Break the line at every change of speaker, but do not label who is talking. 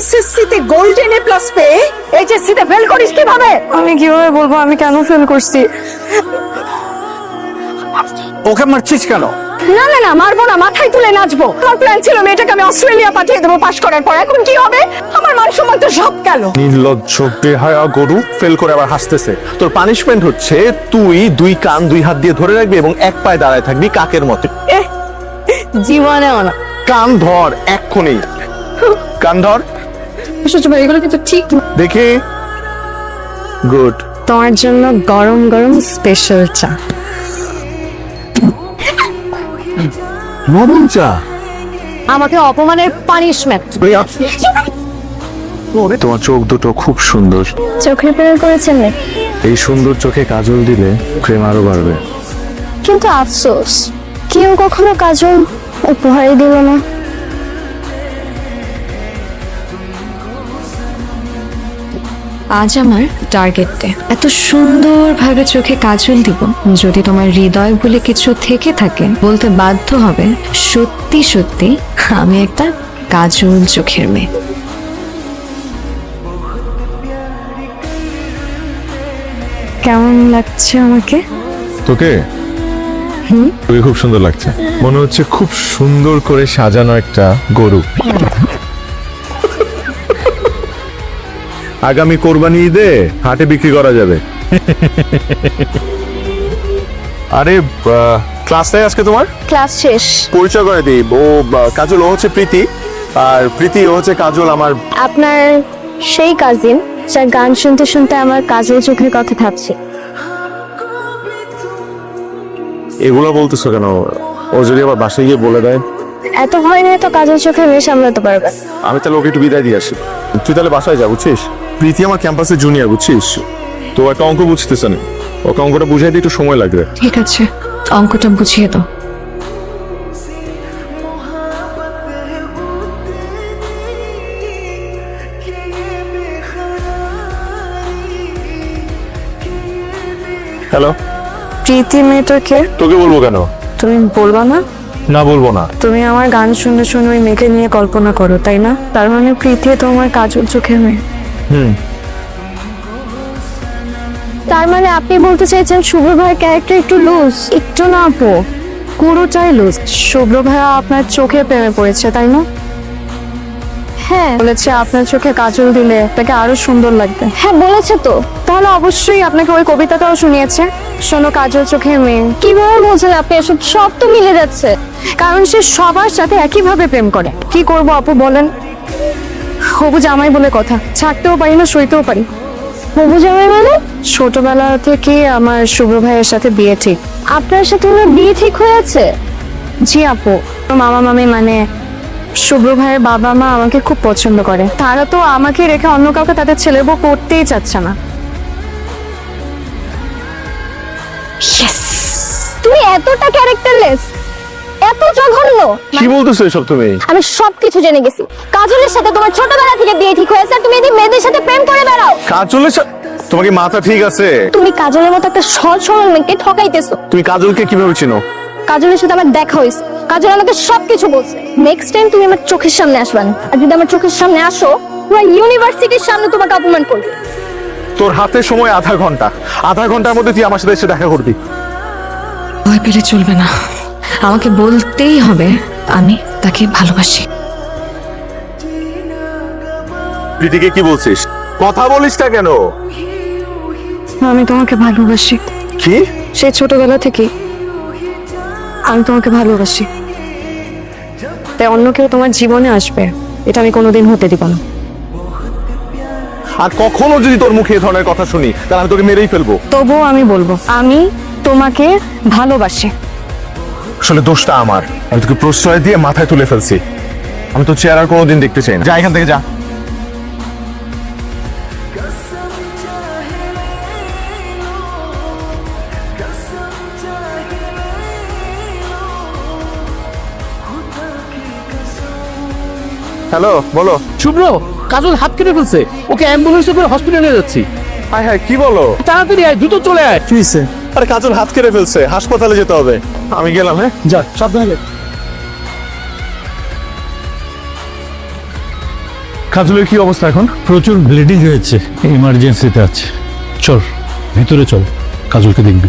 SSC তে golden A plus পেয়ে HSC তে ফেল করিস কিভাবে?
আমি কিভাবে বলবো আমি কেন ফেল করছি?
ওকে মারছিস কেন?
না না না, মারবো না, মাথায় তুলে নাচবো। আমার প্ল্যান ছিল মেয়েটাকে আমি অস্ট্রেলিয়া পাঠিয়ে দেবো পাশ করার পর। এখন কি হবে? আমার মান সম্মান তো সব গেল।
নির্লজ্জ বেহায়া গরু, ফেল করে আবার হাসতেছে। তোর পানিশমেন্ট হচ্ছে তুই দুই কান দুই হাত দিয়ে ধরে রাখবি এবং এক পায়ে দাঁড়ায় থাকবি কাকের মতো।
জীবনে না।
কান ধর এক্ষুনি, কান ধর।
সহ্য ভাই, এগুলো কিন্তু ঠিক না।
দেখি, গুড।
তোমার জন্য গরম গরম স্পেশাল চা।
নরম চা?
আমাকে অপমানের পানিশমেন্ট।
তোমার চোখ দুটো খুব সুন্দর।
চোখে প্রেম করেছেন না?
এই সুন্দর চোখে কাজল দিলে প্রেম আরো বাড়বে।
কিন্তু আফসোস, কেউ কখনো কাজল উপহারই দিল না।
আজ আমার টার্গেট ডে। এত সুন্দরভাবে চোখে কাজল দিব, যদি তোমার হৃদয় বলে কিছু থেকে থাকে বলতে বাধ্য হবে সত্যি সত্যি আমি একটা কাজল চোখের মেয়ে।
কেমন লাগছে আমাকে?
তোকে তোকে খুব সুন্দর লাগছে, মনে হচ্ছে খুব সুন্দর করে সাজানো একটা গরু।
আগামী কোরবানি ঈদে হাটে বিক্রি করা যাবে। আরে ক্লাসে আজকে তোমার?
ক্লাস শেষ।
পরিচয় করে দিই, ও কাজল, ও হচ্ছে প্রীতি, আর প্রীতি ও হচ্ছে কাজল, আমার
আপনার সেই কাজিন যার গান শুনতে শুনতে আমার কাজল চোখের কথা ভাবছে।
এগুলো বলতেছো কেন? ও যদি আবার বাসায় গিয়ে বলে দেয়?
এত ভয় নিয়ে তো কাজল চোখের মেয়ে সামলাতে পারবে।
আমি তাহলে ওকে একটু বিদায় দিয়ে আসি। তুই তাহলে বাসায় যা, বুঝছিস? প্রীতি আমার ক্যাম্পাসে জুনিয়র, বুঝছিস? তো একটা অঙ্ক বুঝতেছে না, ওকে অঙ্কটা বুঝাই দিতে একটু সময় লাগবে।
ঠিক আছে, অঙ্কটা বুঝিয়ে দাও।
হ্যালো,
প্রীতি মেয়েটাকে
তোকে বলবো কেন?
তুমি বলবা না?
না, বলবো না।
তুমি আমার গান শুনে শুনে ওই মেয়েকে নিয়ে কল্পনা করো, তাই না? তার মানে প্রীতি তোমার কাজল চোখের মেয়ে। তার মানে আপনি বলতে চাইছেন শুভ্র ভাইয়ের ক্যারেক্টার একটু লুজ? একটু না আপু, পুরোটাই লুজ। শুভ্র ভাইয়া আপনার চোখে প্রেমে পড়েছে, তাই না? হ্যাঁ বলেছে, আপনার চোখে কাজল দিলে তাকে আরো সুন্দর লাগবে। হ্যাঁ বলেছে তো। তাহলে অবশ্যই আপনাকে ওই কবিতাটাও শুনিয়েছে, শোনো কাজল চোখের মেয়ে। কিভাবে বলছেন আপনি এসব? সব তো মিলে যাচ্ছে, কারণ সে সবার সাথে একইভাবে প্রেম করে। কি করব আপু বলেন? হবু জামাই বলে কথা, ছাড়তেও পারি না সইতেও পারি। হবু জামাই মানে? ছোটবেলা থেকে আমার শুভ্র ভাইয়ের সাথে বিয়ে ঠিক। আপনার সাথে ওনার বিয়ে ঠিক হয়েছে? জি আপু, মামা মামি মানে শুভ্র ভাইয়ের বাবা মা আমাকে খুব পছন্দ করে। তারা তো আমাকে রেখে অন্য কাউকে তাদের ছেলের বউ করতেই চাচ্ছে না। তুমি এতটা ক্যারেক্টারলেস, এত জঘন্য।
কি বলতেছো এসব তুমি?
আমি সবকিছু জেনে গেছি। কাজলের সাথে তোমার ছোটবেলা থেকে বিয়ে ঠিক হয়েছে, আর তুমি এদিকে মেয়েদের সাথে প্রেম করে বেড়াও।
কাজলের সাথে? তোমার কি মাথা ঠিক আছে?
তুমি কাজলের মতো একটা সহজ সরল মেয়েকে ঠকাইতেছো।
তুমি কাজলকে কিভাবে চিনো?
কাজলের সাথে আমার দেখা হয়েছে, কাজল আমাকে সবকিছু বলছে। নেক্সট টাইম তুমি আমার চোখের সামনে আসবে না, আর যদি আমার চোখের সামনে আসো পুরো ইউনিভার্সিটির সামনে তোমাকে অপমান করবে।
তোর হাতে সময় আধা ঘন্টা, আধা ঘন্টার মধ্যে তুই আমার সাথে এসে দেখা করবি।
ভয় পেলে চলবে না, আমাকে বলতেই হবে আমি তাকে ভালোবাসি।
প্রীতিকে কি বলছিস? কথা বলিস না কেন?
আমি তোমাকে ভালোবাসি।
কি?
সেই ছোটবেলা থেকে আমি তোমাকে ভালোবাসি, তাই অন্য কেউ তোমার জীবনে আসবে এটা আমি কোনোদিন হতে দিব না।
আর কখনো যদি তোর মুখে এ ধরনের কথা শুনি তাহলে আমি তোকে মেরেই ফেলবো।
তবুও আমি বলবো আমি তোমাকে ভালোবাসি।
আসলে দোষটা আমার, আমি তোকে প্রশ্রয় দিয়ে মাথায় তুলে ফেলছি। আমি তো চেহারা কোনোদিন দেখতে চাই না। যা এখান থেকে, যা। হ্যালো, বলো।
শুভ্র, কাজল হাত কেটে ফেলছে, ওকে অ্যাম্বুলেন্সে করে হসপিটালে নিয়ে যাচ্ছি।
হায় হায়, কি বলো?
তাড়াতাড়ি আয়, দ্রুত চলে আয়।
কি হয়েছে? আরে কাজল হাত কেটে ফেলছে, হাসপাতালে যেতে হবে। আমি গেলাম। হ্যাঁ,
যা, সাবধানে।
কাজলের কি অবস্থা এখন?
প্রচুর ব্লিডিং হয়েছে, ইমার্জেন্সিতে আছে। চল ভিতরে চল, কাজলকে দেখবি।